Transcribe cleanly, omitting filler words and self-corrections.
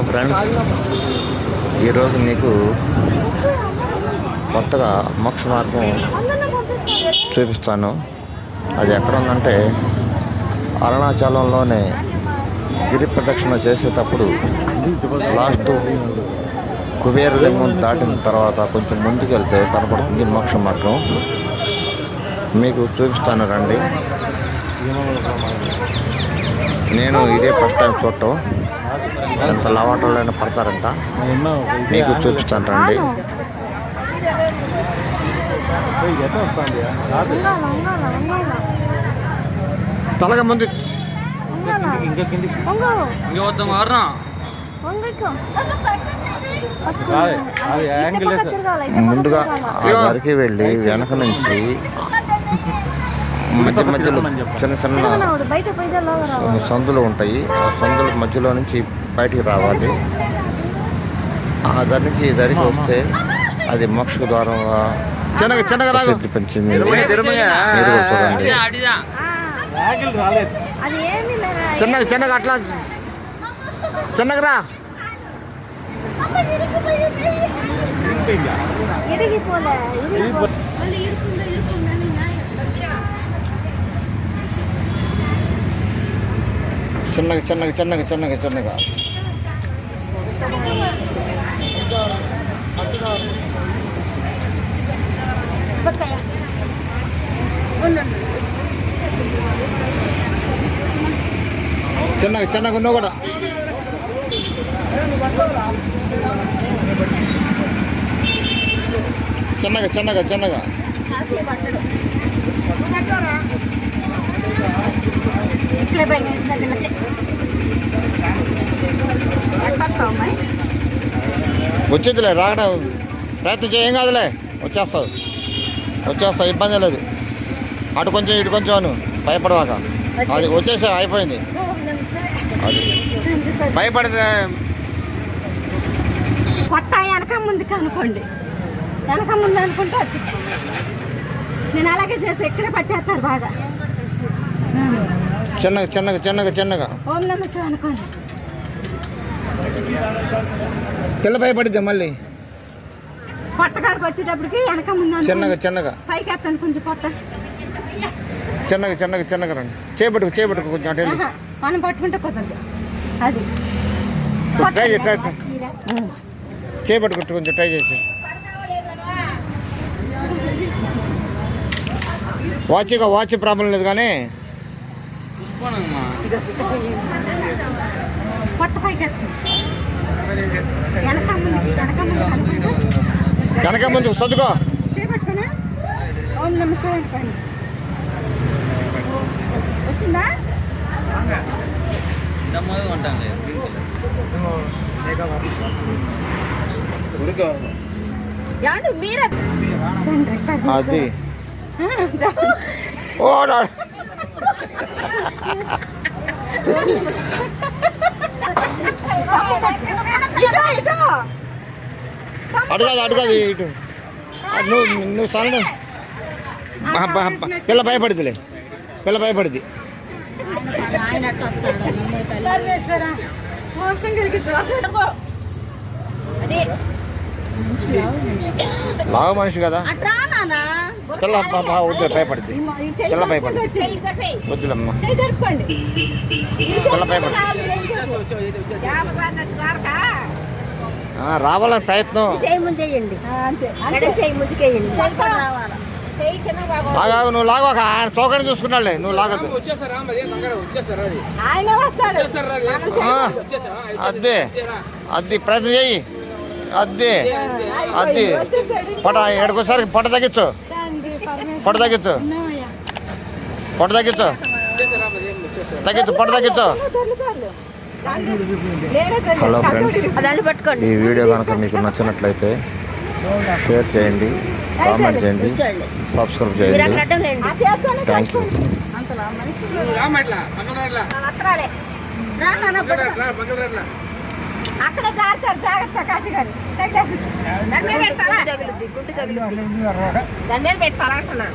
Friends, ఈరోజు మీకు కొత్తగా మోక్ష మార్గం చూపిస్తాను. అది ఎక్కడ ఉందంటే అరుణాచలంలోనే గిరి ప్రదక్షిణ చేసేటప్పుడు లాస్ట్ కుబేరలింగం దాటిన తర్వాత కొంచెం ముందుకు వెళ్తే కనపడుతుంది మోక్ష మార్గం. మీకు చూపిస్తాను రండి. నేను ఇదే ఫస్ట్ టైం చూడటం. ఎంత లవాటోళ్ళైనా పడతారంట. మీకు చూపిస్తాను రండి. తలగా ముందు ముందుగా ఆ దారికి వెళ్ళి వెనక నుంచి మధ్యలో చిన్న చిన్న సందులు ఉంటాయి. ఆ సందుల మధ్యలో నుంచి బయటికి రావాలి. ఆ దారి నుంచి ఈ దారికి వస్తే అది మోక్ష ద్వారంగా ప్రసిద్ధి పెంచింది. మీరు చూడండి. చిన్నగా అట్లా చిన్నగా రా. చిన్నగా ఉన్నావు కూడా. చిన్నగా వచ్చేదిలే, రాకడం ప్రయత్నం చేయం కాదులే. వచ్చేస్తావు, ఇబ్బంది లేదు. అటు కొంచెం ఇటు కొంచెం అను, భయపడవాక. అది వచ్చేసా, అయిపోయింది. అది భయపడితే కొట్ట వెనక ముందుకు అనుకోండి. వెనక ముందు అనుకుంటే వచ్చి నేను అలాగే చేసి ఎక్కడే పట్టేస్తారు బాగా. చిన్నగా ఓం నమ శివాయ అనుకోండి. పిల్ల భయపడిద్దా మళ్ళీ. కొట్టకాడికి వచ్చేటప్పటికి వెనక ముందు చిన్నగా పైకి ఎత్తాను కొంచెం కొట్ట. చిన్నగా రండి. చేపట్టుకు కొంచెం అటు వెళ్ళి మనం పట్టుకుంటే కుదరదు. అది ట్రై చేపట్టుకుంటు కొంచెం ట్రై చేసి. వాచ్ ప్రాబ్లం లేదు కానీ వెనక ముందు చదువుకో. ఓం నమ శివాయ వచ్చిందా? అది అడగాలి ఇటు. నువ్వు సరే. పిల్ల భయపడిద్దిలే. లావు మనిషి కదా. పిల్ల వద్దు, భయపడింది. వద్దులమ్మా, పిల్ల భయపడి రావాలని ప్రయత్నం. లాగావు, నువ్వు లాగక. ఆయన చౌకని చూసుకున్నాడులే, నువ్వు లాగద్దు. అద్ది ప్రయత్నం చెయ్యి. అద్ది ఎక్కడికోసారి పొట్ట తగ్గించు. హలో ఫ్రెండ్స్, ఈ వీడియో కనుక మీకు నచ్చినట్లయితే షేర్ చేయండి, కామెంట్ చేయండి, సబ్స్క్రైబ్ చేయండి. Thank you. అక్కడ జాగ్రత్త కాశీ గారు దాని మీద పెడతారా?